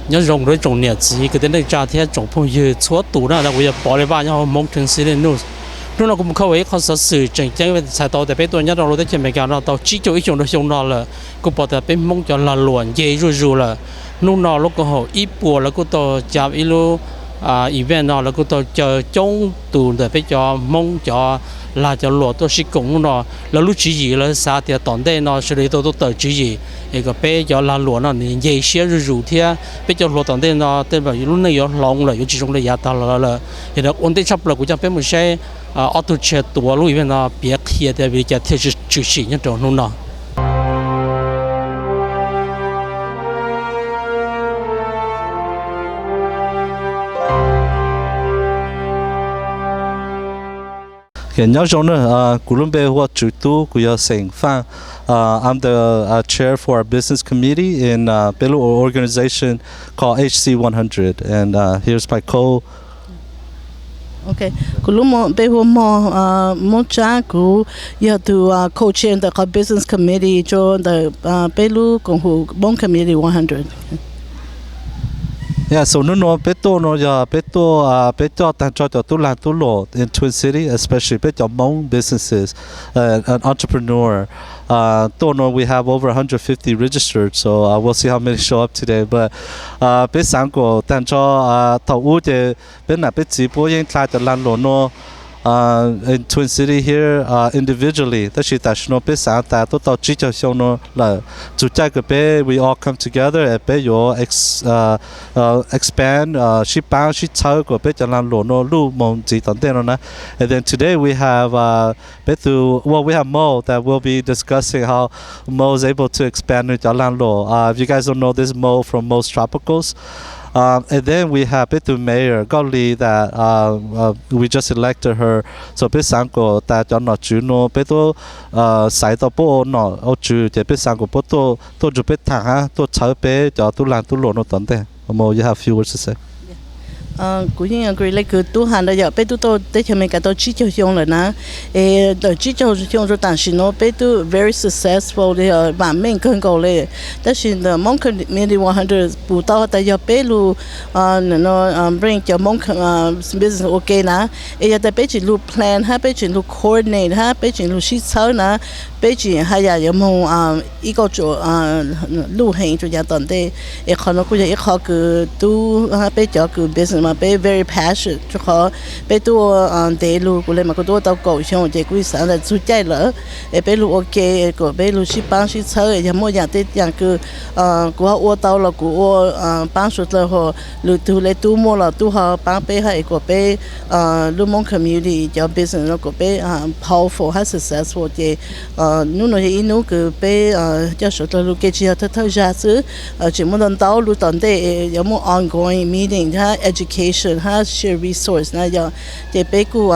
nhớ rồng rồi trồng nhẹ gì cái đến đây trả thế trồng phong dư chúa tủ đó là bây giờ bỏ lại ba nhau mong thường xí lên luôn lúc nào cũng không ấyเขาสื่อจังจังเป็นสายต่อแต่เป็นตัวนี้เราได้เช่นเป็นการเราต่อชี้จุดอีกช่วงเราช่วงนั้นเลยก็บอกแต่เป็นมงจะละล้วนเย่รู้ๆเลยนู่นเราลูกก็หัวอีปัวแล้วก็ต่อจับอีลูอีเวนต์เราแล้วก็ต่อเจอจงตูนแต่ไปจอมงจอลาจะหลวดตัวชิกงเราแล้วรู้ชี้ยีแล้วสาเดียตอนได้เราสุดเลยตัวต่อชี้ยีเอกไปจอลาหลวดเราเนี่ยเย่เสียรู้ๆเทียไปจอหลวดตอนได้เราแต่แบบรุ่นนี้ย้อนลงเลยอยู่ที่ตรงระยะตลอดเลยเห็นแล้วคนที่ชอบเราก็จะเป็นไม่ใช่auto chat ตัว路边那别贴的比较贴是就是那种弄的。hiện nhớ trong nữa, Luam bây giờ chủ tu của gia sinh phan, I'm the chair for our business committee in Belu organization called HC100, and here's my co. Okay, Luam bây giờ mo cha của gia tu co-chair the business committee cho the Belu công hội Hmong committee 100. Yeah, so no beto no ya beto tan cho tu lan tu lo in Twin City, especially beto Hmong businesses, an entrepreneur. To no, we have over 150 registered, so we'll see how many show up today. But be sang ko tan cho tàu u je bên na be chỉ bo yin tla cho lan lo no. In Twin City here, individually, that's it. That's no best out there. To talk chicha show no la. To take a bay, we all come together and bay yo expand. She bound, she talk or bay jalan lo no lu mong ji tan no na. And then today we have we have Mo that will be discussing how Mo is able to expand with jalan lo. If you guys don't know, this Mo from Mo's Tropicals. And then we have the mayor, Golly, that we just elected her. So, Bisanko, that you're not Juno, Beto, side of Bo, no, or Ju, the Bisanko, Poto, to Jupeta, to Taipei, to Lantulo, no Tonte. You have few words to say. Cũng như người lấy cứ tu hành đó giờ bé tu tôi tới cho mình cả tôi chỉ cho xong rồi nè, rồi chỉ cho xong rồi但是呢bé tu very successful de bản mình cần cầu lên,但是呢Hmong community 100不到但giờ bé lu nó bring cho Hmong business ok nè, giờแต่bé chỉ lu plan ha bé chỉ lu coordinate ha bé chỉ lu 实操nè, bé chỉ hay là有冇一个做路行做嘢當地，可能佢一個佢都bé做佢 business。Be very passionate 就好be多地路过来嘛，个多到高雄这几上来出街了，be路 OK 个be路去帮去车，也么样的样个我到了我帮助了后，路途来都么了都好帮be还个be路Hmong community 叫 business 个be powerful 还 successful 的นู่นนี่นู่个be 叫说的路给只要他下子全部能到路当地有么 ongoing meeting 他 education 他 share resource 那要这北古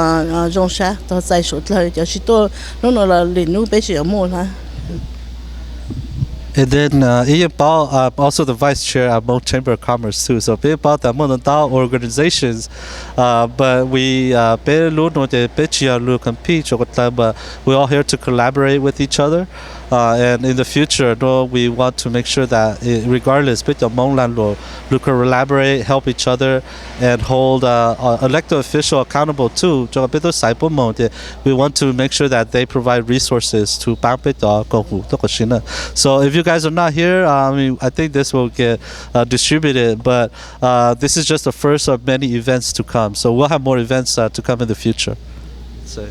中山都在说了，就是多弄了领路北是有么啦。And then Ian Bao, also the vice chair at Hmong Chamber of Commerce too. So be about that Hmong organizations, but we be lu no de be chia lu compete. But we're all here to collaborate with each other. And in the future, no, we want to make sure that regardless, be Hmong land lo, we can collaborate, help each other, and hold elected official accountable too. We want to make sure that they provide resources to So if you guys are not here, I think this will get distributed, but this is just the first of many events to come. So we'll have more events to come in the future. So.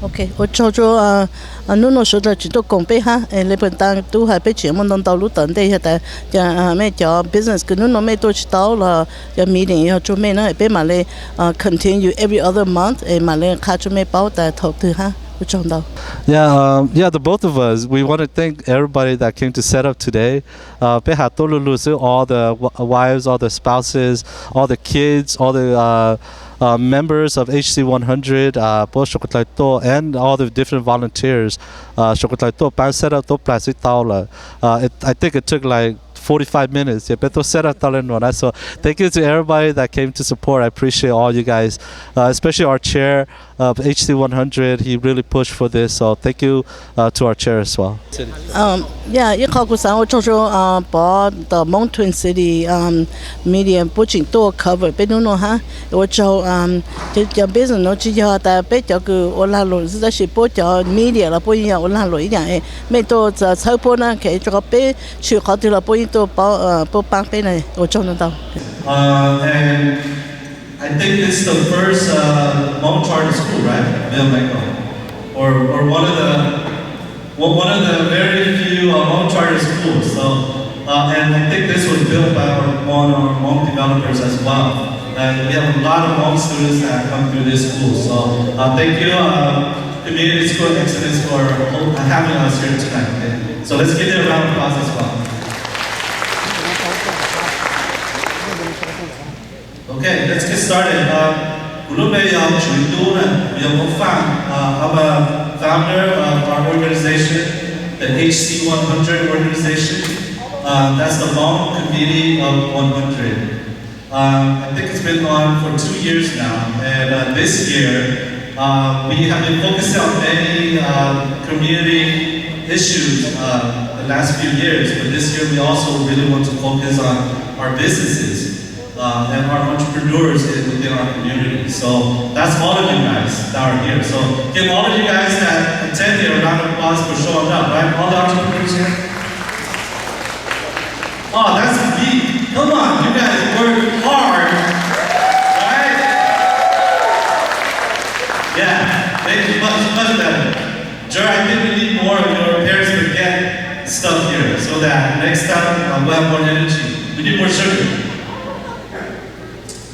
OK， 我做咗นู่น說到只都講俾哈，你本當都係俾全部弄到路等地下的，就咩叫 business， 佢นู่น咩都知道啦，就 meeting 要做咩呢？俾埋你continue every other month， 埋你卡做咩包的投資哈。Yeah, the both of us, we want to thank everybody that came to set up today. All the wives, all the spouses, all the kids, all the members of HC100, and all the different volunteers. I think it took like 45 minutes. Yeah, beto sera talen no. So thank you to everybody that came to support. I appreciate all you guys, especially our chair of HC100. He really pushed for this. So thank you to our chair as well. Yeah, 一考古上我做做把的 Mountain City media 不仅多 cover， 别弄弄哈，我做就别人弄只要但别叫个我拉路是在是不叫 media 了，不一样我拉路一样诶，没多在草坡呢，可以这个别去好的了，不一多不帮别人我做得到。And I think it's the first Hmong charter school, right? Or one of the very few Hmong charter schools. So, and I think this was built by our Hmong developers as well. And we have a lot of Hmong students that come through this school. So, thank you, Community School Excellence, for having us here tonight. Okay? So let's give it a round of applause as well. Okay, let's get started. Luam, I'm a founder of our organization, the HC100 organization. That's the Hmong community of 100. I think it's been on for 2 years now, and this year we have been focusing on many community issues the last few years, but this year we also really want to focus on our businesses. And our entrepreneurs within our community. So that's all of you guys that are here. So give all of you guys that attend here a round of applause for showing up, right? All the entrepreneurs here. Oh, that's me. Come on, you guys work hard, right? Yeah, thank you much better. Jer, I think we need more of your parents to get stuff here so that next time we'll have more energy. We need more sugar.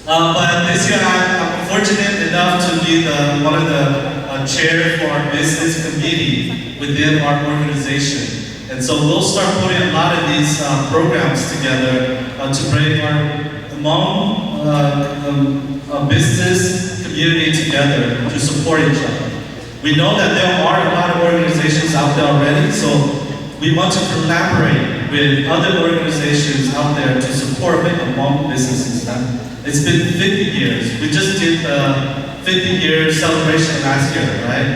But this year I'm fortunate enough to be one of the chairs for our business committee within our organization. And so we'll start putting a lot of these programs together to bring our Hmong business community together to support each other. We know that there are a lot of organizations out there already, so we want to collaborate with other organizations out there to support the Hmong businesses. It's been 50 years. We just did the 50-year celebration last year, right?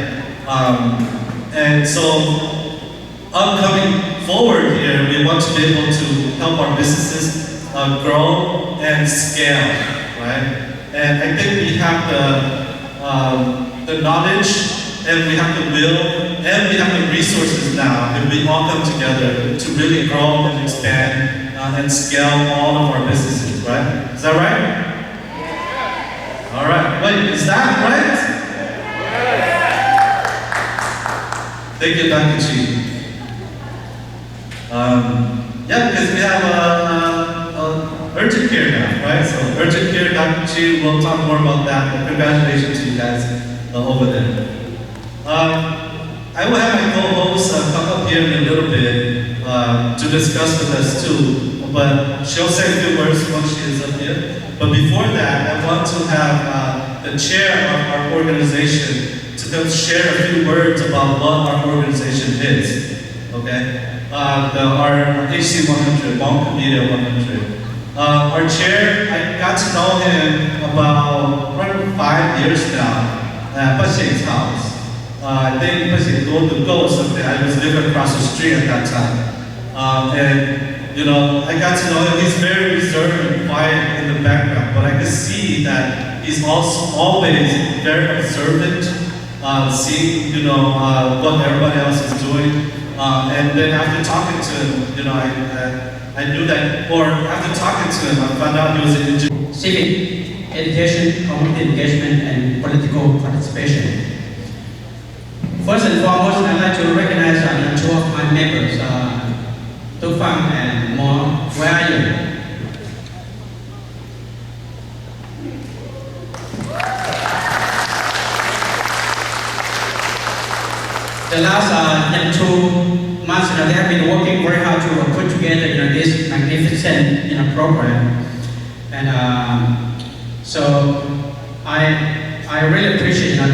And so, upcoming forward here, we want to be able to help our businesses grow and scale, right? And I think we have the knowledge, and we have the will, and we have the resources now, and we all come together to really grow and expand and scale all of our businesses, right? Is that right? Yeah. All right. Wait, is that right? Yeah. Thank you, Dr. Chi. Yeah, because we have urgent care now, right? So urgent care, Dr. Chi, we'll talk more about that. But congratulations to you guys over there. I will have my co-host come up here in a little bit to discuss with us too. But she'll say a few words once she is up here. But before that, I want to have the chair of our organization to come share a few words about what our organization is. Okay? Our HC100, Hmong Community 100. Our chair, I got to know him about probably 5 years now at Pashing's house. I think Pashing told the go or something. I was living across the street at that time. And you know, I got to know him. He's very reserved and quiet in the background, but I could see that he's also always very observant, seeing, you know, what everybody else is doing. And then after talking to him, you know, I knew that, or after talking to him, I found out he was an engineer. Civic education, community engagement, and political participation. First and foremost, I'd like to recognize two of my members, Ntawm and Hmoov. Where are you? The last 2 months, they have been working very hard to put together, this magnificent, program, and so I really appreciate, what,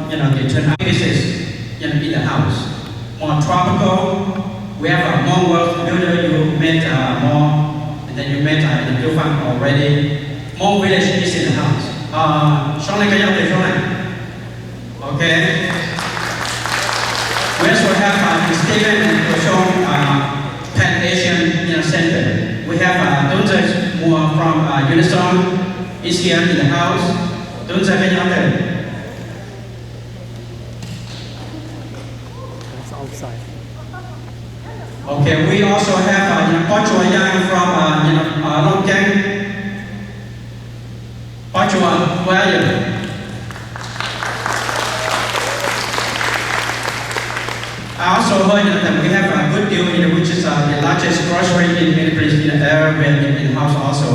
they turn out. This is, in the house, more tropical, We have a Hmong world builder. You met Hmong, and then you met in the Luam already. Hmong village is in the house. Okay. We also have Stephen and Oshon Pan Asian Center. We have Thawj Zaug Ntawm from Unison is here in the house. Thawj Zaug Ntawm. Outside. Okay, we also have Thawj Zaug from Long Gang. Thawj, where are you? I also heard that we have a good deal, which is the largest grocery in the area in the house also.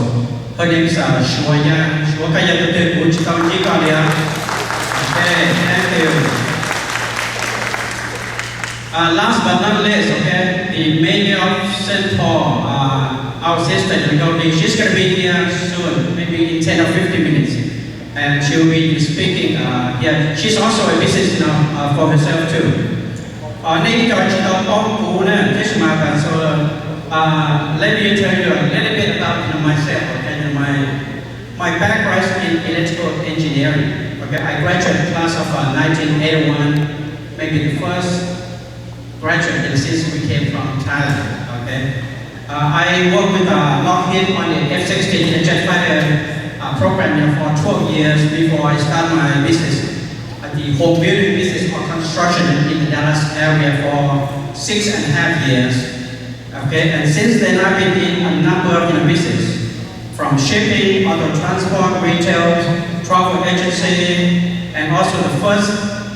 Her name is Shua Yang. Shua Yang Okay, thank you. Last but not least, okay, the mayor of St. Paul, our sister, she's going to be here soon, maybe in 10 or 15 minutes. And she'll be speaking here. She's also a business for herself too. Name Thawj Zaug Ntawm Hmoov, so let me tell you a little bit about myself. Okay, my background is in electrical engineering. Okay, I graduated class of 1981, maybe the first graduate since we came from Thailand. Okay, I worked with Lockheed on the F-16 jet fighter program for 12 years before I started my business. The home building business or construction in the Dallas area for 6.5 years. Okay, and since then I've been in a number of businesses, from shipping, auto transport, retail, travel agency, and also the first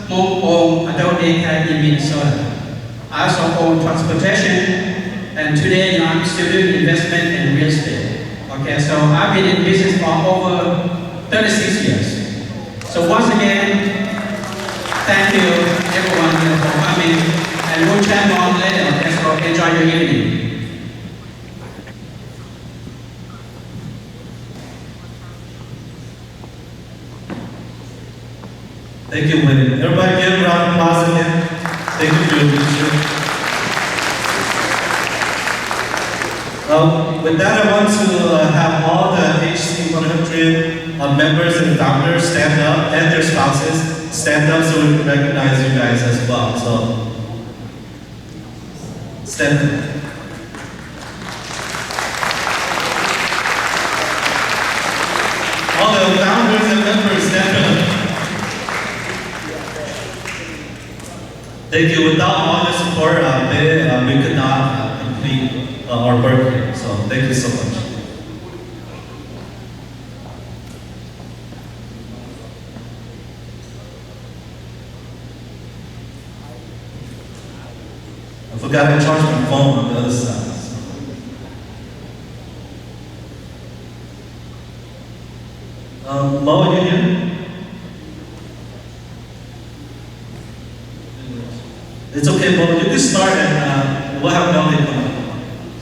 Hmong adult daycare in Minnesota. I also own transportation, and today I'm still doing investment in real estate. Okay, so I've been in business for over 36 years. So once again, thank you everyone for coming, and we'll chat more later. So enjoy your evening. Thank you, Wayne. Everybody give a round of applause again. Thank you for your leadership. With that, I want to have all the HC 100 members and founders stand up, and their spouses stand up so we can recognize you guys as well. So, stand up. All the founders and members, stand up. Thank you. Without all your support, we could not complete our work here. So, thank you so much. I forgot to charge my phone on the other side. Mo, you here? It's okay, Mo. You can start and we'll have Melody come up.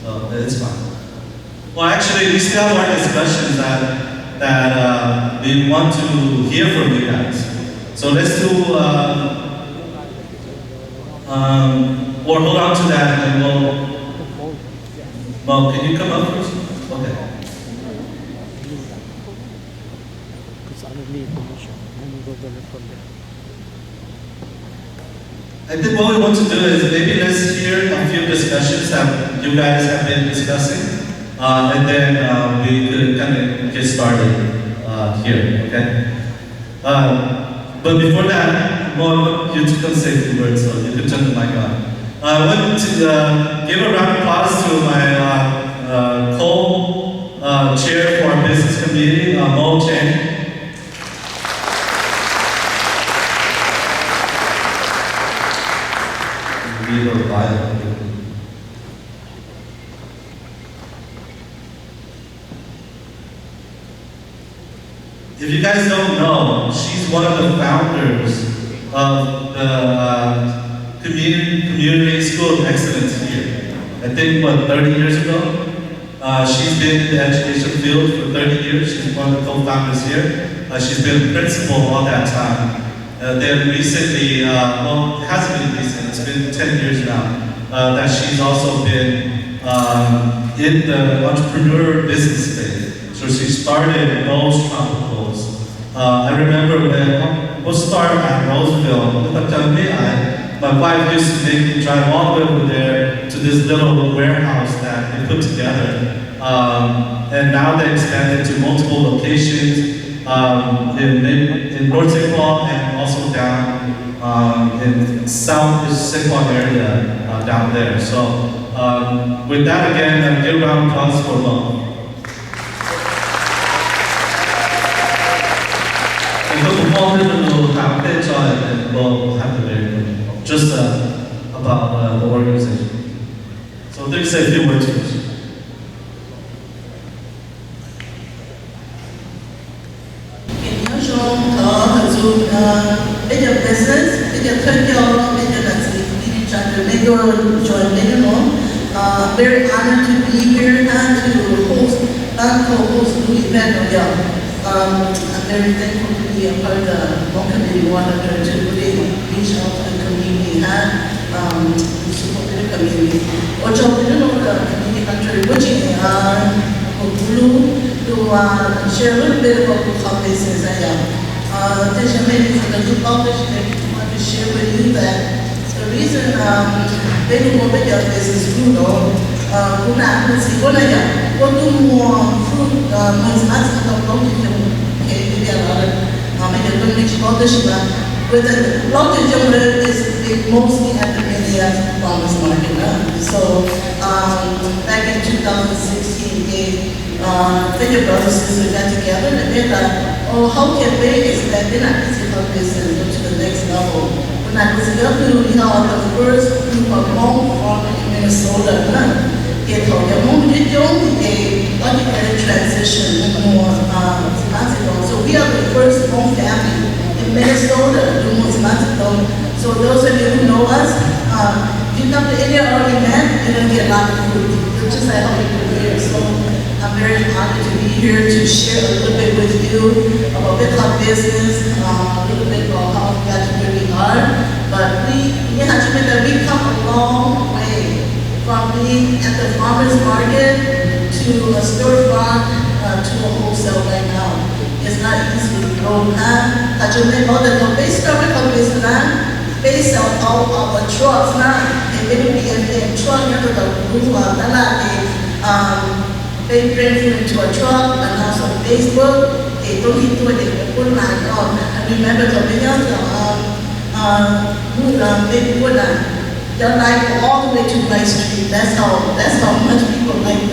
So it's fine. Well, actually, we still have our discussions that we want to hear from you guys. So let's do. Or hold on to that and then we'll... Mo, can you come up first? Okay. I think what we want to do is maybe let's hear a few discussions that you guys have been discussing. And then we could kind of get started here, okay? But before that, Mo, you're just going to say a few words, so you can turn the mic on. I want to give a round of applause to my co-chair for our business committee, Mo Chang. If you guys don't know, she's one of the founders of the Community School of Excellence here. I think, 30 years ago? She's been in the education field for 30 years. She's one of the co-founders here. She's been a principal all that time. Then recently, well, it hasn't been recent, it's been 10 years now. that she's also been in the entrepreneur business space. So she started Mo's Tropicals. I remember when we started at Roseville, my wife used to make me drive all the way over there to this little warehouse that they put together. And now they expanded to multiple locations in North St. Paul and also down in South St. Paul area down there. So with that again, give a round of applause for Luam. And the Paul will have a and we'll have the video just about the organization. So they say a few words first. Bây giờ business, bây giờ thuê cho, bây giờ là gì? Đi chọn được mấy đôi join mấy đôi very honored to be here and to host and co-host the event of y'all. I'm very thankful to be a part of the Hmong community 100 to really reach out to the community and support the community. Also, we don't know the community country, which is to share a little bit about the business. Maybe for the new publishing, I want to share with you that the reason they don't want to get business food or cũng là một sự cố này ạ. Có tu mua fruit mình smart trong công ty trong cái bây giờ là bây giờ tôi đi publish mà with the blockchain trong đây is mostly at the India farmers market. So back in 2016, the brothers and sisters got together and they thought, oh, how can they expand? They're not easy for business to go to the next level. When I was young, we held the first group of Hmong farmers in Minnesota. They told them, Hmong, they only a transition more months ago. So we are the first Hmong family in Minnesota almost months ago. So those of you who know us, if you come to India or event, you're going to get a lot of food. It's just like how we prepare. So I'm very honored to be here to share a little bit with you about Bitcoin business, a little bit about how we got to where we are. But we have to admit that we come a long way from being at the farmer's market to a storefront to a wholesale right now. It's not easy to grow. I just made all the base Bitcoin business. They sell all our trucks now. And they will be in truck into the roof they bring food into a truck and also Facebook. They don't need to put line on. I remember the videos maybe put they're like all the way to Rice Street. That's how much people like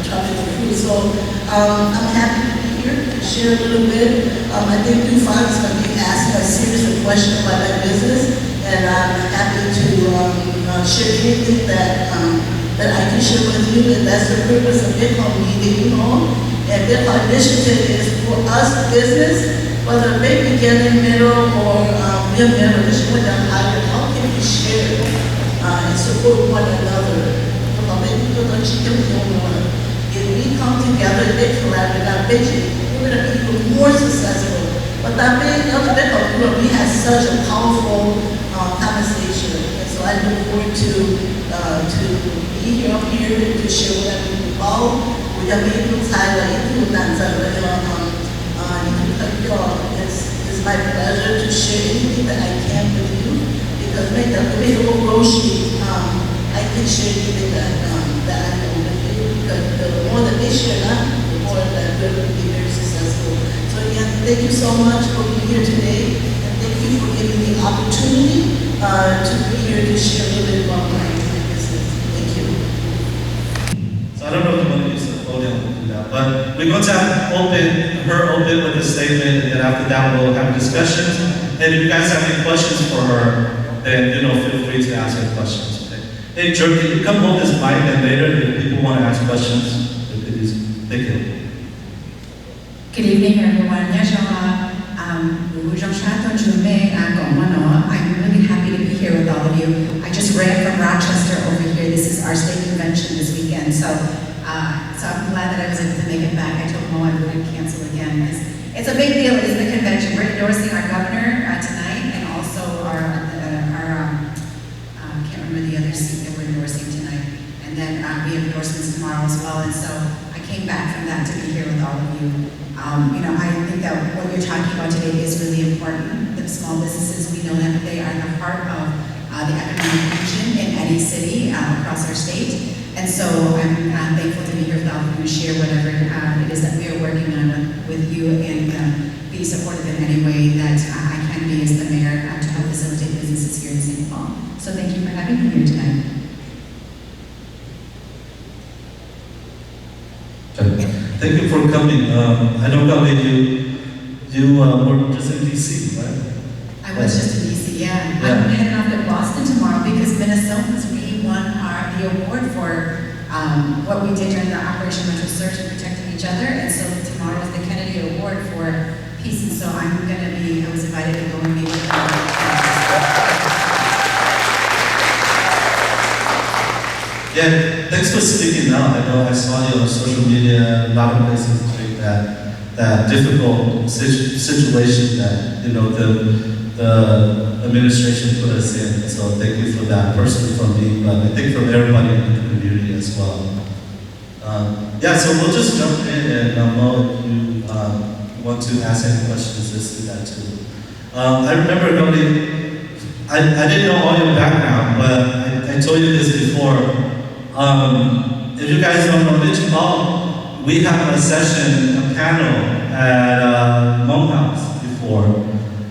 tropical food. So I'm happy to be here to share a little bit. I think you find is going to be asking a series of questions about my business, and I'm happy to share anything that I can share with you, and that's the purpose of Bitcoin meeting, And Bitcoin initiative is for us business, whether big, beginning, middle, or real middle, this is what I'm higher. How can we share and support one another? If we come together, they collaborate, I bet you we're going to be even more successful. But that being Bitcoin group, we had such a powerful conversation, and so I look forward to be here up here to share what I'm involved. We have been able to it's my pleasure to share anything that I can with you, because make the whole grocery, I can share anything that I know with you, because the more that they share, the more that we're going to be very successful. So again, thank you so much for being here today, and thank you for giving me the opportunity to be here to share a little bit about my business. Thank you. So I don't know if you want to use the podium to do that, but we're going to have her open with a statement, and then after that we'll have discussions. And if you guys have any questions for her, then feel free to ask her questions. Okay? Hey, Jerk, can you come hold this mic, and later if people want to ask questions, thank you. Good evening, everyone. I'm really happy to be here with all of you. I just ran from Rochester over here. This is our state convention this weekend, so I'm glad that I was able to make it back. I told Mo I wouldn't cancel again. It's a big deal. It's the convention. We're endorsing our governor tonight, and also our I can't remember the other seat that we're endorsing. tomorrow as well, and so I came back from that to be here with all of you. I think that what you're talking about today is really important. The small businesses, we know that they are the heart of the economic engine in any city across our state. And so I'm thankful to be here with all of you to share whatever it is that we are working on with you and be supportive in any way that I can be as the mayor to help facilitate businesses here in St. Paul. So thank you for having me here tonight. Thank you for coming. I know, Gabi, you were just in DC, right? I was just in DC, yeah. I'm heading off to Boston tomorrow because Minnesotans, we won the award for what we did during the Operation Metro Surge and protecting each other. And so tomorrow is the Kennedy Award for Peace. And so I was invited to go and meet with them. Yeah, thanks for speaking out. I know I saw you on social media, a lot of places doing that difficult situation that the administration put us in. So thank you for that, personally from me, but I think from everybody in the community as well. So we'll just jump in, and Mo, if you want to ask any questions, let's do that too. I remember, I didn't know all your background, but I told you this before. If you guys don't know Hmong, we have a session, a panel at Hmong House before.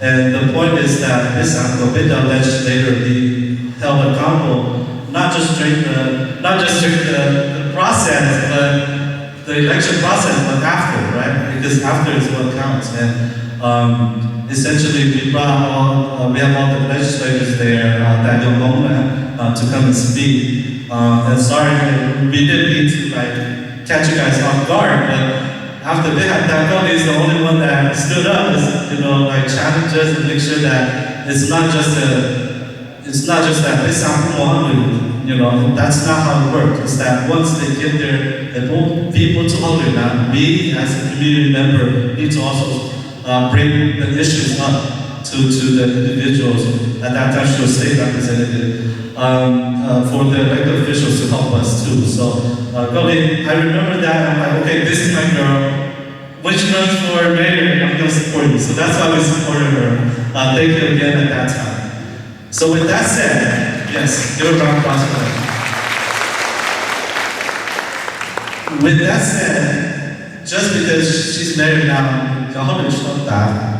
And the point is that this legislator be held accountable, not just during the process, but the election process, but after, right? Because after is what counts. And essentially, we have all the legislators there that Hmong to come and speak. And sorry, we didn't mean to catch you guys off guard, but after that is the only one that stood up, challenge us and make sure that it's not just that Ntawm Hmoov, that's not how it works. It's that once they get there, they people to hold it. Now, we as a community member need to also bring the issues up to the individuals, at that time she was state representative, for the elected officials to help us too. So, I remember that, I'm like, okay, this is my girl. When she runs for mayor, I'm going to support you. So that's why we supported her. Thank you again at that time. So with that said, yes, give a round of applause for her. With that said, just because she's married now,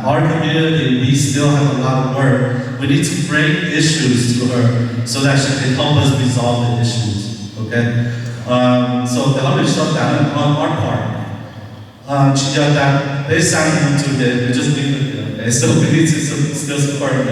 our community, we still have a lot of work. We need to bring issues to her so that she can help us resolve the issues, okay? So the Hmong shut down on our part. They signed into it, we just leave it, okay? So we need to still support her.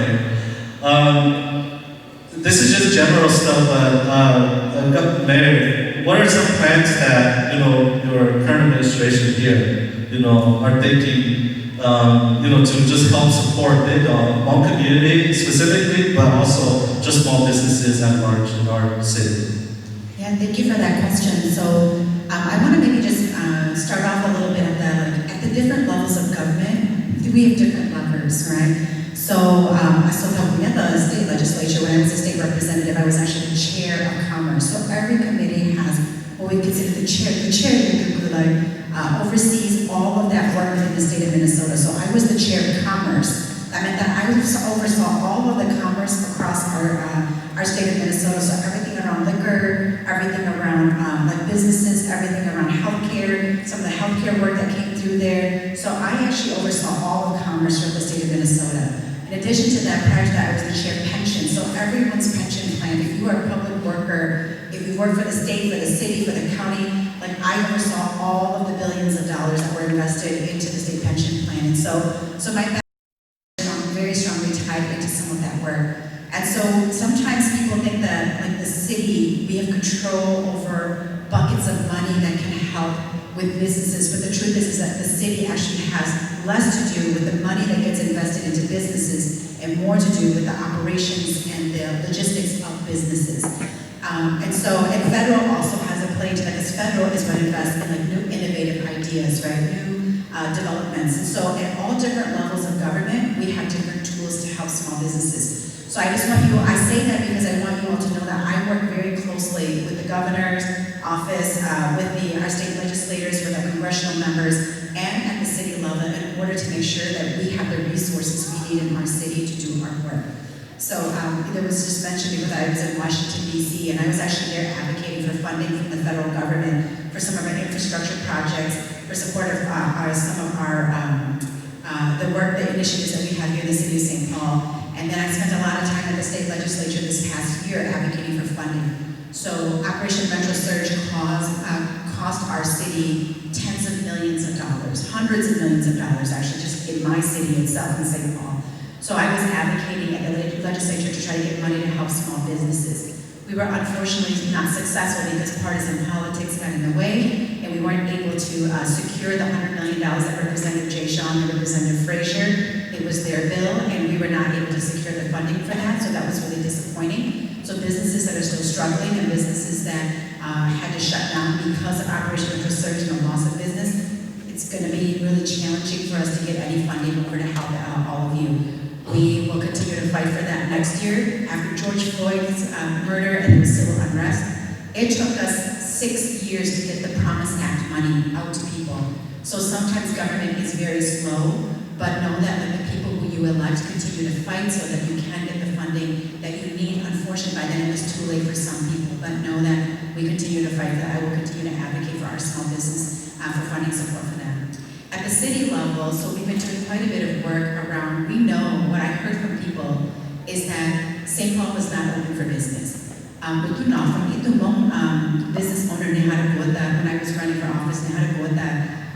This is just general stuff, but Mayor, what are some plans that, your current administration here, are thinking, to just help support the Hmong community specifically, but also just small businesses at large in our city? Yeah, thank you for that question. So I want to maybe just start off a little bit at the different levels of government. We have different levers, right? So I still helped at the state legislature. When I was a state representative, I was actually the chair of commerce. So every committee has what we consider the chair oversees all of that work within the state of Minnesota. So I was the chair of commerce. That meant that I oversaw all of the commerce across our state of Minnesota. So everything around liquor, everything around businesses, everything around healthcare, some of the healthcare work that came through there. So I actually oversaw all of commerce for the state of Minnesota. In addition to that, prior to that, I was the chair of pension. So everyone's pension plan, if you are a public worker, if you work for the state, for the city, for the county, I oversaw all of the billions of dollars that were invested into the state pension plan. And so my background is very strongly tied into some of that work. And so sometimes people think that, the city, we have control over buckets of money that can help with businesses, but the truth is that the city actually has less to do with the money that gets invested into businesses and more to do with the operations and the logistics of businesses. And federal also has a play to that, because federal is what invests in new innovative ideas, right? New developments. And so at all different levels of government, we have different tools to help small businesses. So I say that because I want you all to know that I work very closely with the governor's office, office with our state legislators, with our congressional members, and at the city level in order to make sure that we have the resources we need in our city to do our work. So there was just mentioned because I was in Washington, D.C., and I was actually there advocating for funding from the federal government for some of our infrastructure projects, for support of some of our the initiatives that we have here in the city of St. Paul. And then I spent a lot of time at the state legislature this past year advocating for funding. So Operation Ventral Surge cost our city tens of millions of dollars, hundreds of millions of dollars actually, just in my city itself in St. Paul. So I was advocating at the legislature to try to get money to help small businesses. We were unfortunately not successful because partisan politics got in the way, and we weren't able to secure the $100 million that Representative Jay Shaw and Representative Frazier. It was their bill, and we were not able to secure the funding for that, so that was really disappointing. So businesses that are still struggling and businesses that had to shut down because of Operation Ventral Surge and the loss of business, it's going to be really challenging for us to get any funding in order to help all of you. We will continue to fight for that next year. After George Floyd's murder and the civil unrest, it took us 6 years to get the Promise Act money out to people. So sometimes government is very slow, but know that when the people who you elect continue to fight so that you can get the funding that you need, unfortunately by then it was too late for some people, but know that we continue to fight that. I will continue to advocate for our small business for funding support for them. At the city level, so we've been doing quite a bit of work around, we know, what I heard from people is that St. Paul was not open for business. From Ntawm Hmoov business owner when I was running for office,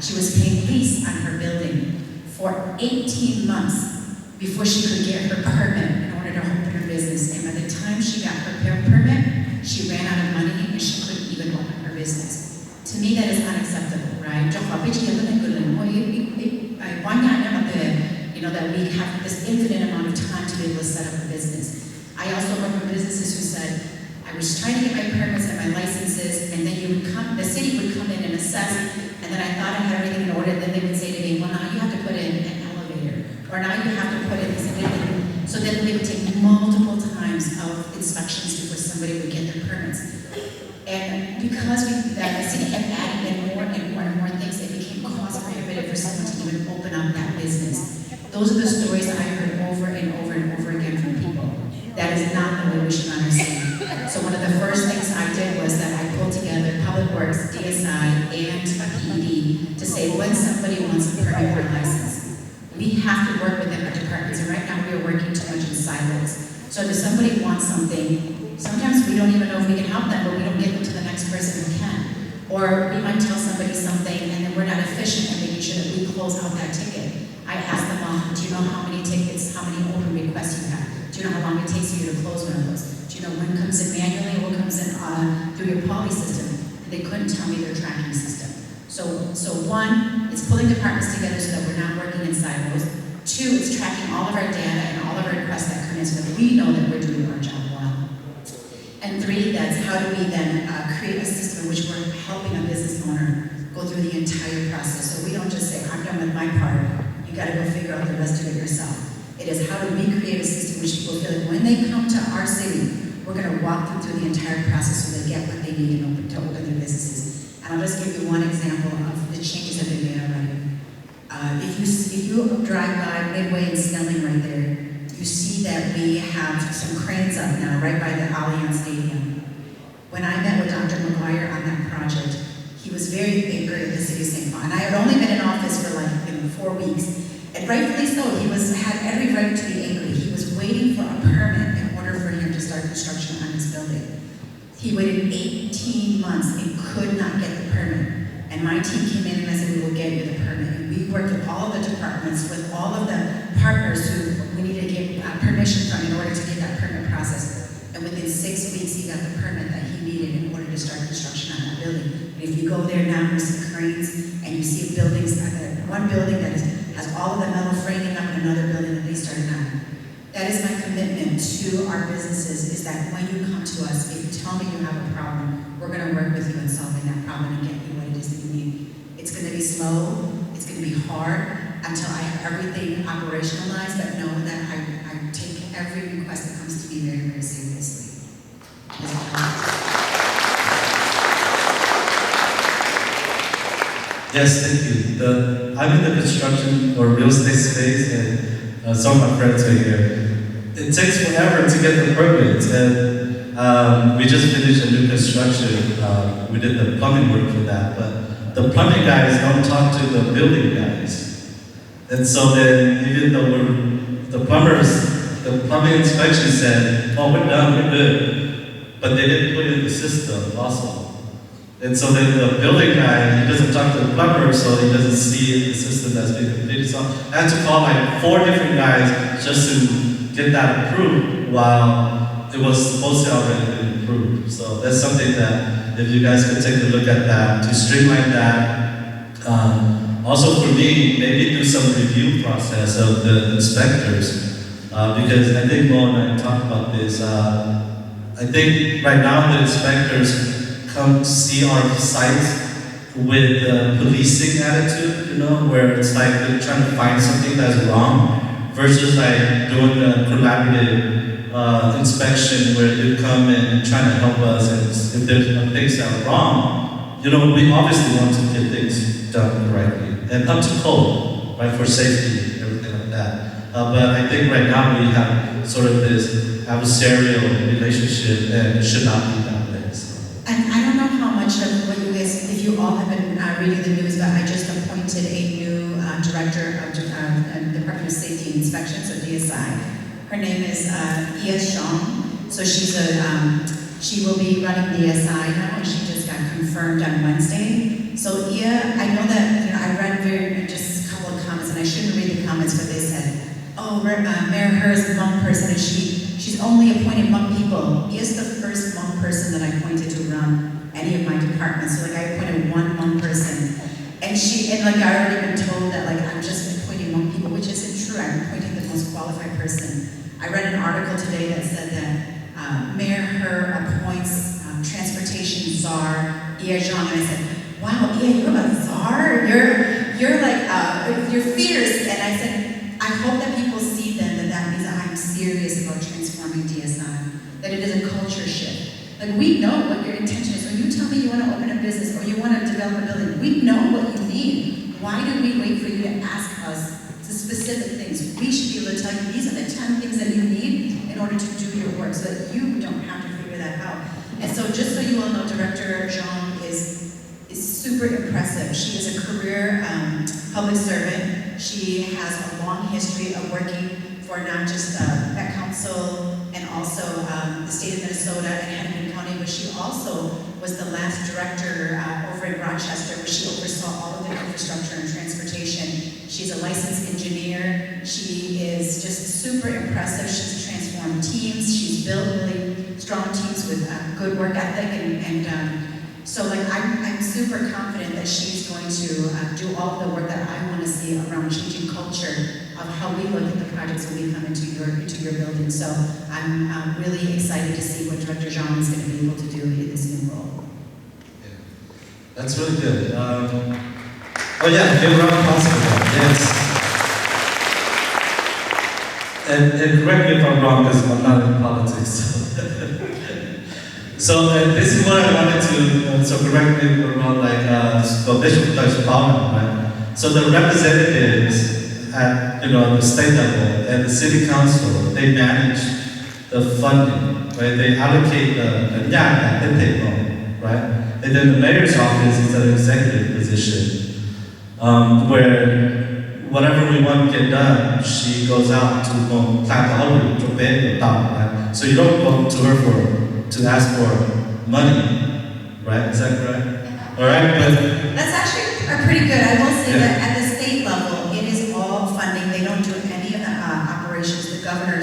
she was paying lease on her building for 18 months before she could get her permit in order to open her business. And by the time she got her permit, she ran out of money and she couldn't even open her business. To me, that is unacceptable, right? That we have this infinite amount of time to be able to set up a business. I also heard from businesses who said, I was trying to get my permits and my licenses, and then the city would come in and assess, and then I thought I had everything in order, and then they would say to me, well, now you have to put in an elevator, or now you have to put in this and that. So then they would take multiple times of inspections before somebody would get their permits. And because the city kept adding in more and more and more things, it became cost prohibitive for someone to even open up that business. Those are the stories that I heard over and over and over again from people. That is not the way we should run our city. So one of the first things I did was that I pulled together Public Works, DSI, and a PED to say when somebody wants a permit or a license, we have to work within our departments. And right now we are working too much in silos. So if somebody wants something, sometimes we don't even know if we can help them, but we don't get them to the next person who can. Or we might tell somebody something and then we're not efficient in making sure that we close out that ticket. I ask them all, do you know how many tickets, how many open requests you have? Do you know how long it takes for you to close one of those? Do you know when comes in manually and what comes in through your poly system? And they couldn't tell me their tracking system. So one, it's pulling departments together so that we're not working in silos. Two, it's tracking all of our data and all of our requests that come in so that we know that we're doing our job well. And three, that's how do we then create a system in which we're helping a business owner go through the entire process. So we don't just say, I'm done with my part. You got to go figure out the rest of it yourself. It is how do we create a system in which people feel like when they come to our city, we're going to walk them through the entire process so they get what they need to open their businesses. And I'll just give you one example of the changes that they've made already. If you drive by Midway and Snelling right there, you see that we have some cranes up now right by the Allianz Stadium. When I met with Dr. McGuire on that project, he was very angry at the city of St. Paul. And I had only been in office for 4 weeks. And rightfully so, he had every right to be angry. He was waiting for a permit in order for him to start construction on his building. He waited 18 months and could not get the permit. And my team came in and I said, we will get you the permit. And we worked with all of the departments, with all of the partners who we needed to get permission from in order to get that permit process. And within 6 weeks, he got the permit that he needed in order to start construction on that building. And if you go there now, you see cranes, and you see buildings, one building that has all of the metal framing up, and another building that they started on. That is my commitment to our businesses, is that when you come to us, if you tell me you have a problem, we're going to work with you in solving that problem and get you what it is that you need. It's going to be slow, it's going to be hard until I have everything operationalized, but know that I take every request that comes to me very, very seriously. Yes, thank you. I'm in the construction or real estate space, and some of my friends are here. It takes forever to get the permits, and we just finished a new construction. We did the plumbing work for that, but the plumbing guys don't talk to the building guys. And so then, even though the plumbing inspection said, oh, we're done, we're good, but they didn't put it in the system also. And so then the building guy, he doesn't talk to the plumber, so he doesn't see the system that's been completed. So I had to call like 4 different guys just to get that approved while it was supposed to already been approved. So that's something that if you guys could take a look at that to streamline that. Also for me, maybe do some review process of the inspectors because I think Mo and I talked about this. I think right now the inspectors come see our sites with a policing attitude, you know, where it's like they're trying to find something that's wrong versus like doing a collaborative inspection where you come and trying to help us and if there's things that are wrong, you know, we obviously want to get things done correctly and up to code, right, for safety and everything like that. But I think right now we have sort of this adversarial relationship and it should not be that way. So. And I don't know how much of what you guys, if you all have been reading the news, but I just appointed a new director of Department of Safety and Inspection, so DSI. Her name is Ia Zhang. So she will be running DSI now, and she just got confirmed on Wednesday. So Ia, I know that, you know, I read just a couple of comments, and I shouldn't read the comments, but they said, oh, Mayor Her is a Hmong person, and she's only appointed Hmong people. He is the first Hmong person that I appointed to run any of my departments. So like I appointed one Hmong person. And like I already been told that like I'm just appointing Hmong people, which isn't true. I'm appointing the most qualified person. I read an article today that said that Mayor Her appoints transportation czar Ia Zhang, and I said, wow, Ia, you're a czar? You're like, you're fierce. And I said, I hope that people see then that means that I'm serious about transforming DSI, that it is a culture shift. Like we know what your intention is. When you tell me you want to open a business or you want to develop a building, we know what you need. Why do we wait for you to ask us the specific things? We should be able to tell you these are the 10 things that you need in order to do your work so that you don't have to figure that out. And so just so you all know, Director Zhang is super impressive. She is a career public servant. She has a long history of working for not just Met Council and also the state of Minnesota and Hennepin County, but she also was the last director over in Rochester, where she oversaw all of the infrastructure and transportation. She's a licensed engineer. She is just super impressive. She's transformed teams. She's built really strong teams with good work ethic and so like I'm super confident that she's going to do all of the work that I want to see around changing culture of how we look at the projects when we come into your building. So I'm really excited to see what Director Zhang is going to be able to do in this new role. Yeah. That's really good. Oh yeah, give a round of applause for that. Yes. And correct me if I'm wrong because I'm not in politics. So this is what I wanted to, so correct me if I'm wrong, like Bishop Thawj Zaug, right? So the representatives at the state level and the city council, they manage the funding, right? They allocate the right? And then the mayor's office is an executive position, where whatever we want to get done, she goes out to right? So you don't go to her to ask for money, right? Is that correct? Yeah. All right, but that's actually pretty good. I will say that at the state level, it is all funding. They don't do any of the operations. The governor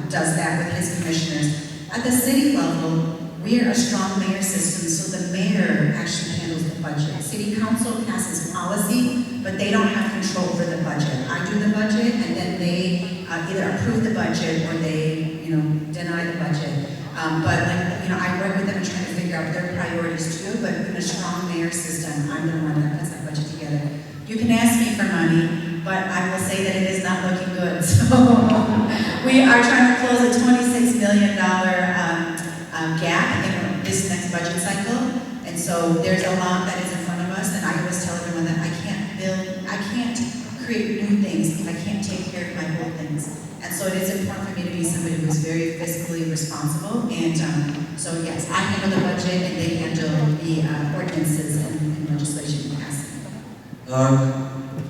does that with his commissioners. At the city level, we are a strong mayor system, so the mayor actually handles the budget. City council passes policy, but they don't have control over the budget. I do the budget, and then they either approve the budget or they, deny the budget. But I work with them and try to figure out their priorities too, but in a strong mayor system, I'm the one that puts that budget together. You can ask me for money, but I will say that it is not looking good. So we are trying to close a $26 million gap in this next budget cycle. And so there's a lot that is in front of us, and I always tell everyone that create new things if I can't take care of my old things. And so it is important for me to be somebody who is very fiscally responsible. And so yes, I handle the budget and they handle the ordinances and legislation passed.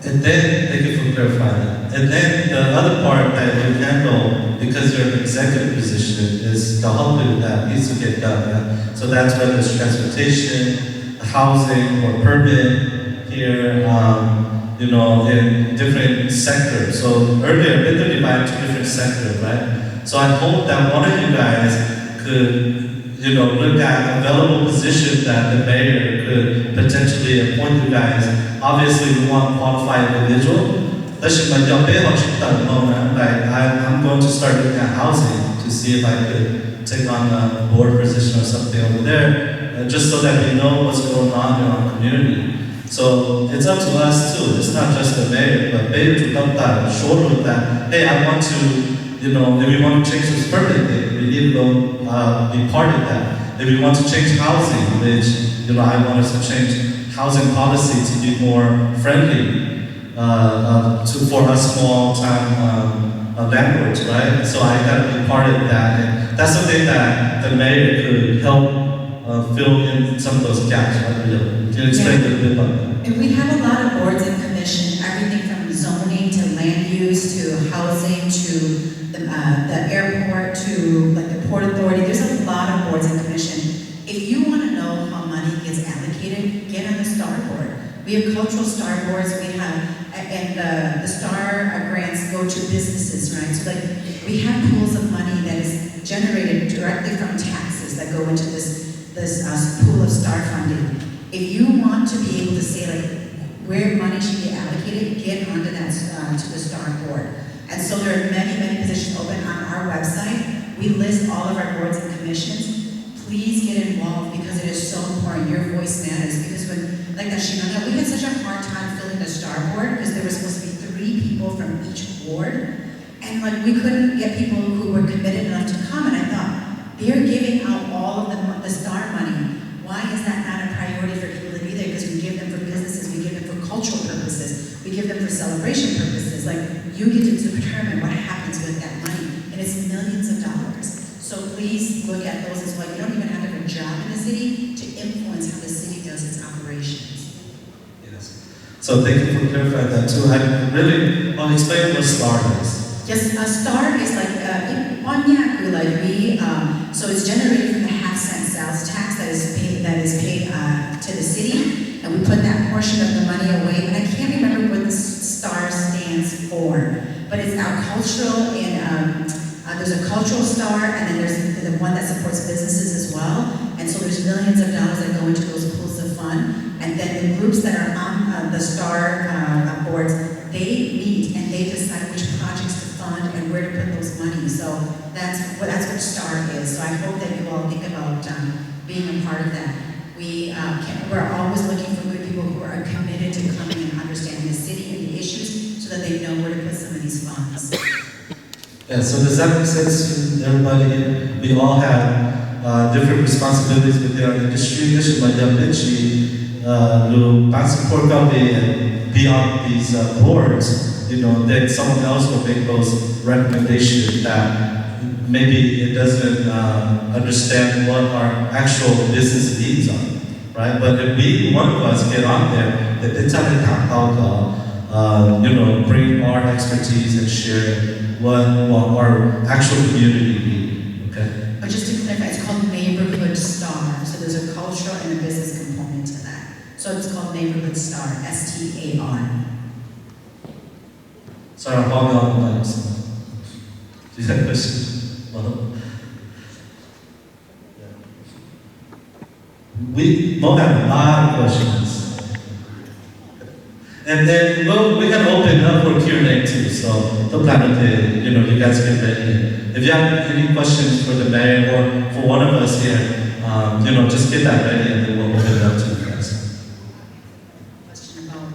And then, thank you for clarifying that. And then the other part that you handle, because you're an executive position, is the whole that needs to get done. Right? So that's whether it's transportation, housing, or permit here, in different sectors. So earlier, we could divide into different sectors, right? So I hope that one of you guys could, look at available positions that the mayor could potentially appoint you guys. Obviously, we want qualified individual. I'm going to start looking at housing to see if I could take on a board position or something over there, just so that we know what's going on in our community. So it's up to us too. It's not just the mayor, but mayor to help that, show them that, hey, I want to, if we want to change this permit thing, we need to go be part of that. If we want to change housing, which, I want us to change housing policy to be more friendly for us small-time landlords, right? So I got to be part of that. And that's something that the mayor could help fill in some of those gaps, right? Can you explain a little bit about that? And we have a lot of boards and commission, everything from zoning to land use to housing to the airport to like the Port Authority. There's a lot of boards and commission. If you want to know how money gets allocated, get on the STAR board. We have cultural STAR boards. We have, and the STAR grants go to businesses, right? So like we have pools of money that is generated directly from taxes that go into this pool of STAR funding. If you want to be able to say like where money should be allocated, get onto that to the STAR board. And so there are many, many positions open on our website. We list all of our boards and commissions. Please get involved because it is so important. Your voice matters. Because when, like Nashina, we had such a hard time filling the STAR board because there were supposed to be 3 people from each ward. And like we couldn't get people who were committed enough to come. And I thought, they're giving out all of the STAR money. Why is that not a priority for people to be there? Because we give them for businesses, we give them for cultural purposes, we give them for celebration purposes. Like, you get to determine what happens with that money, and it's millions of dollars. So please look at those as well. You don't even have to have a job in the city to influence how the city does its operations. Yes. So thank you for clarifying that too. I'll explain what STAR is. Yes, a STAR is like, so it's generated from the half-cent sales tax that is paid to the city, and we put that portion of the money away. And I can't remember what the STAR stands for, but it's our cultural and there's a cultural STAR, and then there's the one that supports businesses as well. And so there's millions of dollars that go into those pools of fund, and then the groups that are on the STAR boards, they meet and they decide which projects to fund and where to put those money. So that's what STAR is. So I hope that you all think about being a part of that. We're always looking for good people who are committed to coming and understanding the city and the issues so that they know where to put some of these funds. Yeah, so does that make sense to everybody? We all have different responsibilities within our industry. This is my support company and be on these boards, then someone else will make those recommendations that maybe it doesn't understand what our actual business needs are, right? But if one of us get on there, bring our expertise and share what our actual community needs, okay? But just to clarify, it's called Neighborhood STAR. So there's a cultural and a business component to that. So it's called Neighborhood STAR, STAR. Sorry, I'm hogging on the mics. Do you have a question? Mo have a lot of questions. And then we can open up for Q&A too, so don't plan to, you guys get ready. If you have any questions for the mayor or for one of us here, just get that ready and then we'll open it up to you guys. Question about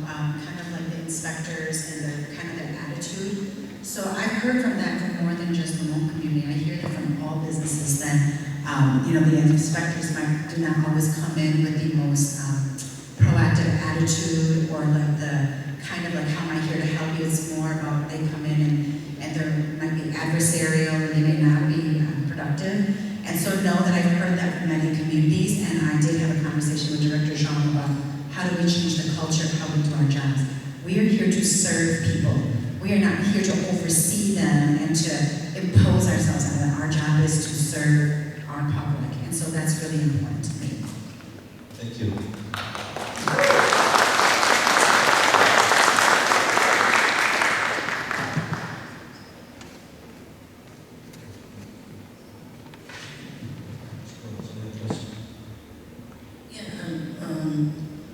kind of like the inspectors and the kind of their attitude. So I've heard from that from more than just the Hmong community. I hear that from all businesses that, the inspectors do not always come in with the most proactive attitude or like the kind of like how am I here to help you. It's more about they come in and there might be adversarial and they may not be productive. And so know that I've heard that from many communities, and I did have a conversation with Director Jean about how do we change the culture of how we do our jobs. We are here to serve people. We are not here to oversee them and to impose ourselves on them. Our job is to serve our public, and so that's really important to me. Thank you.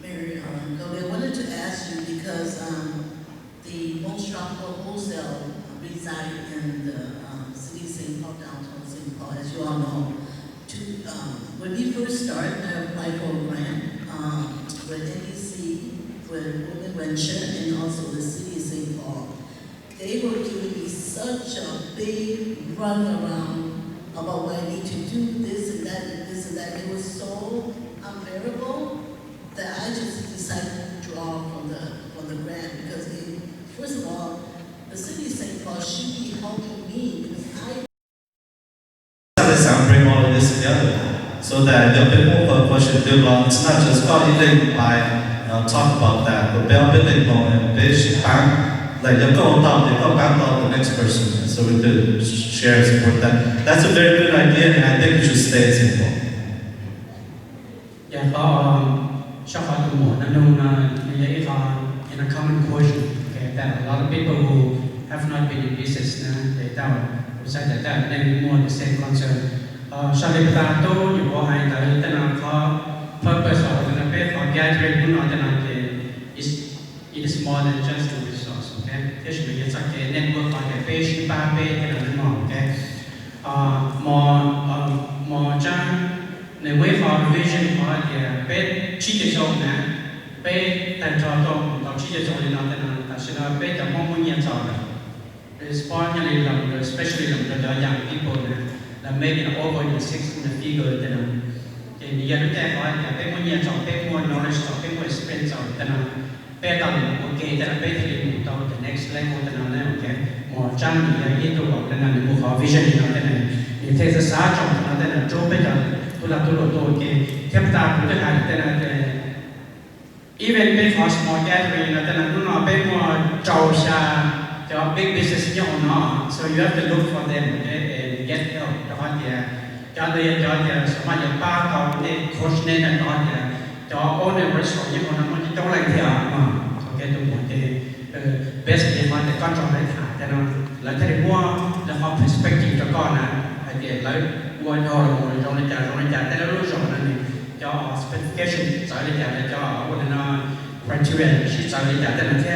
Mary, I wanted to ask you because the most tropical wholesale reside in the city of St. Paul, downtown St. Paul, as you all know. When we first started, I applied for a grant with NBC, with Women Venture, and also the city of St. Paul. They were giving me such a big run around about what I need to do, this and that, and this and that. It was so unbearable that I just decided to draw from the grant because first of all, the city of St. Paul should be helping me because I bring all of this together so that the people question do long. It's not just talk about that, but building more and like you go down the next person, so we could share and support that. That's a very good idea, and I think it should stay simple. Yeah, Shaka Tumo, in a common question, okay, that a lot of people who have not been in business, they don't decide that they more the same concern. Shalipatato, you go high, the purpose of the pay for gathering is more than just a resource, okay? It's like a network like a page, and more, okay? Moreในเวฟอร์วิชั่นของเราเนี่ยเป็นชี้จะชงนะเป็นแต่จอตรงเราชี้จะชงในนั้นแต่นั้นแต่ฉันว่าเป็นจะมองมุ่งเงียบจอดเลยสปอร์ตยังไงเรา especially เราอย่าง people นะเรา make it over in 6 figure แต่นั้นแต่นี่ยังรู้จักว่าเนี่ยเป็นมุ่งเงียบจอดเป็นมุ่ง knowledge จอดเป็นมุ่ง experience จอดแต่นั้นเป็นตอนโอเคแต่นั้นเป็นที่มุ่งต่อ the next level แต่นั้นแล้วโอเคหมอจ้างนี่ยังยิ่งตัวแต่นั้นมุ่งขอ vision นี่แต่นั้นนี่เทศศาสตร์จอดแต่นั้นโจเป็นจอดตัวเองเทียบตาผู้จัดการแต่ละอีเวนต์เป็นของ small gathering แต่ละนู่นเป็นว่าเจ้าชาจะ big business เนี่ยอ๋อ so you have to look for them and get help ตอนเดียวจะเรียนสมัยอย่างป้าเขาเนี่ยโค้ชเนี่ยตอนเดียวจะ own a restaurant เนี่ยคนนั้นมันจะต้องอะไรที่อ่ะโอเคตัวหมดเลยbest เนี่ยมันจะก้อนจอได้ถ่ายแต่ละแล้วถ้าได้มั่วแล้วเขา perspective จะก้อนนะไอเดียแล้ววันเราtrong này trảแต่ละรู้จักนั่นนี่จะ specification สายเลยจ่ายจะวันนั้น criteria ชี้สายเลยจ่ายแต่ละแค่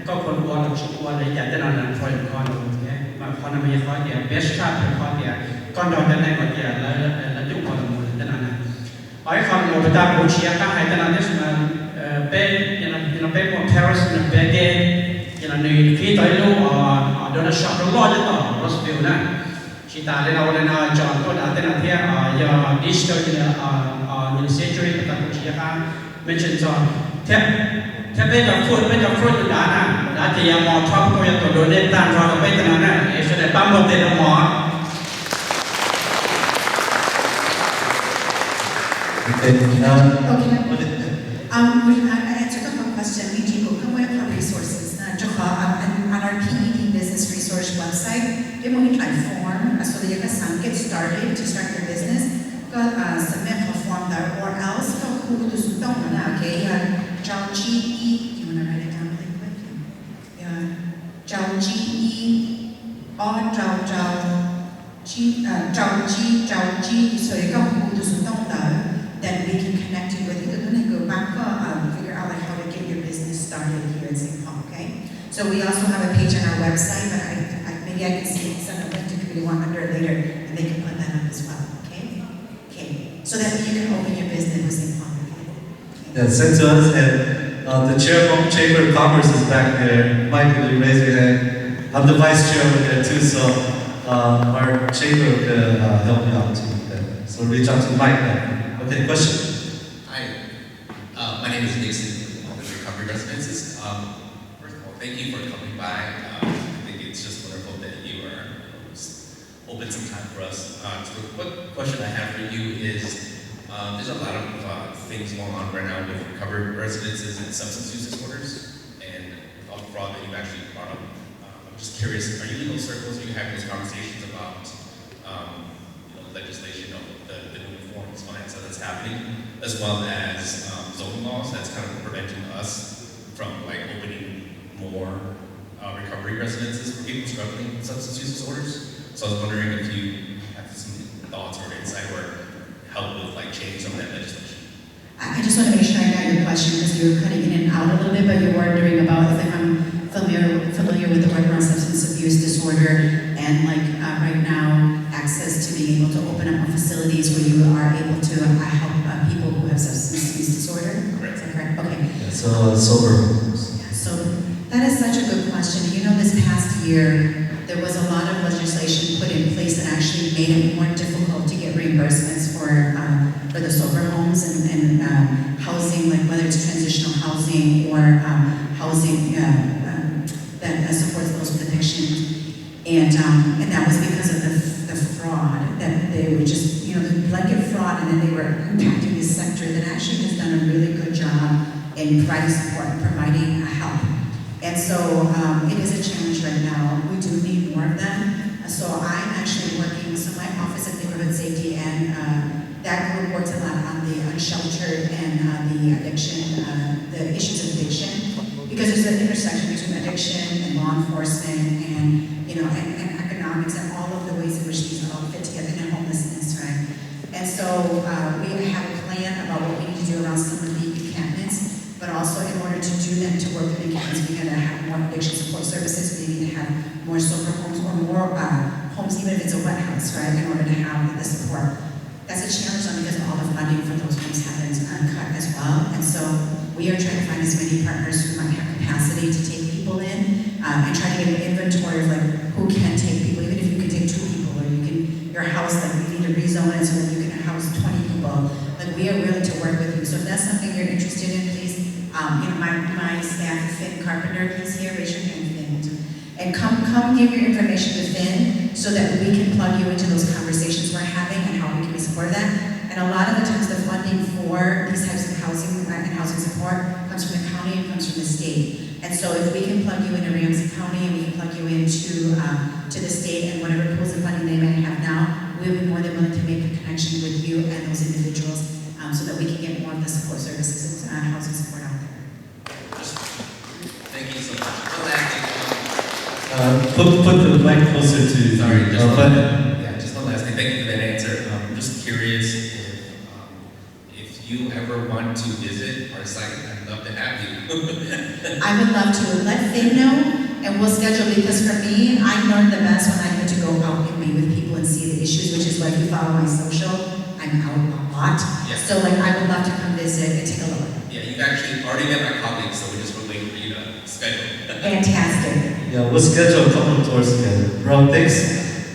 ก็คนวัวต้องชี้วัวเลยจ่ายแต่ละนั้น for คนเนี่ยมาคนนั้นมีข้อเดียว best shot เป็นข้อเดียวก่อนเราจะได้ข้อเดียวแล้วจุดคนละหมดแต่ละนั้นไอ้คนเราไปตามผู้เชี่ยวชาญแต่ละเนี่ยเป็นยังเป็นพวก terrorist เป็นเกย์ยังในที่ต่อยลูกโดนช็อตร้อนจะต่อรถฟิวนะkita lena contoh datang nanti ya digital ni century kita punya kan mention tapi food tu dah na yang mau top tu yang tu donate tan orang apa itu na sudah pamot tu mau I answered the question. We do come with our resources. On our PED business resource website, they want to try form so that you can get started to start your business. Got submit a form there, or else go to Ntawm okay? Zaug do you want to write it down really quick? Yeah, Zaug or Zaug. So you go to Ntawm then we can connect you with you. Then go back figure out like how to get your business started here in St. Paul, okay? So we also have a page on our website, but maybe I can send a link to Committee 100 later, and they can put that up as well, okay? Okay, so that you can open your business in St. Paul, okay? Yeah, send to us, and the chair of Chamber of Commerce is back there. Mike, will you raise your hand? I'm the vice chair over there too, so our chamber could help you out too. So reach out to Mike then. Okay, question? Hi, my name is Mason with the Recovery Residences. First thank you for coming by. I think it's just wonderful that you are open some time for us. So what question I have for you is, there's a lot of things going on right now with recovered residences and substance use disorders, and all the fraud that you've actually brought up. I'm just curious, are you in those circles? Are you having those conversations about legislation of the new reforms finance that's happening, as well as zoning laws that's kind of preventing us from like opening more recovery residences for people struggling with substance use disorders? So I was wondering if you have some thoughts or insight or help with like changing some of that legislation. I just want to make sure I got your question because you were cutting in and out a little bit, but you're wondering about if I'm familiar with the word around substance abuse disorder and like right now access to being able to open up facilities where you are able to help people who have substance abuse disorder. Correct. Is that correct? Okay. Yeah, so sober homes. Yeah, so that is such a good question. You know, this past year there was a lot of legislation put in place that actually made it more difficult to get reimbursements for the sober homes and housing, like whether it's transitional housing or housing that supports those with addiction. And that was because of the fraud, that they were just, the blanket fraud, and then they were impacting this sector that actually has done a really good job in providing support and providing help. And so it is a challenge right now. We do need more of them. So I'm actually working, so my Office of Neighborhood Safety and that group works a lot on the unsheltered and the addiction, the issues of addiction, because there's an intersection between addiction and law enforcement and economics and all of the ways in which these all fit together, and homelessness, right? And so we have a plan about what we need to do around some of the encampments, but also in order to do that, to work with encampments, we got to have more addiction support services. We need to have more sober homes or more homes, even if it's a wet house, right? In order to have the support. That's a challenge because all the funding for those homes have been cut as well. And so we are trying to find as many partners who might have capacity to take people in and try to get an inventory of like who can take people, even if you can take 2 people, or you can, your house, like we need to rezone it so that you can house 20 people. Like we are willing to work with you. So if that's something you're interested in, please, my staff, Finn Carpenter, he's here, raise your hand, Finn. And come give your information to Finn so that we can plug you into those conversations we're having and how we can support that. And a lot of the times the funding for these types of housing and housing support comes from the county and comes from the state. And so if we can plug you into Ramsey County and we can plug you into to the state and whatever pools of funding they might have now, we'll be more than willing to make a connection with you and those individuals so that we can get more of the support services and housing support out there. Thank you so much. One last thing. Put the mic closer to. Sorry, just one last thing. Thank you for that answer. I'm just curious if you ever want to visit our site. I'd love to have you. I would love to. Let Finn know, and we'll schedule, because for me, I learn the best when I get to go out and meet with people and see the issues, which is why if you follow my social, I'm out a lot. Yeah. So I would love to come visit and take a look. Yeah, you've actually already met my colleagues, so we're just waiting for you to schedule. Fantastic. Yeah, we'll schedule a couple of tours together. Bro, thanks.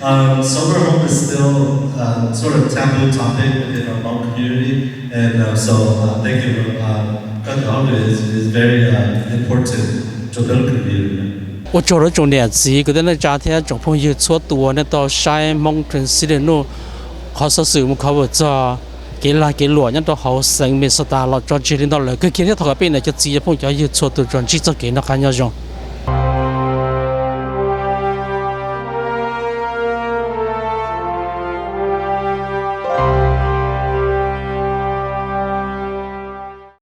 Sober home is still sort of taboo topic within our Hmong community, and so thank you. Ntawm is very important to the community. 我做了重点子，个那家庭总朋友错多，那到山蒙城市的路，好少时我们考不着，给罗人都好生命是大了，做决定到了，个今天头个病呢就直接碰见有错多，转机做给那看要用。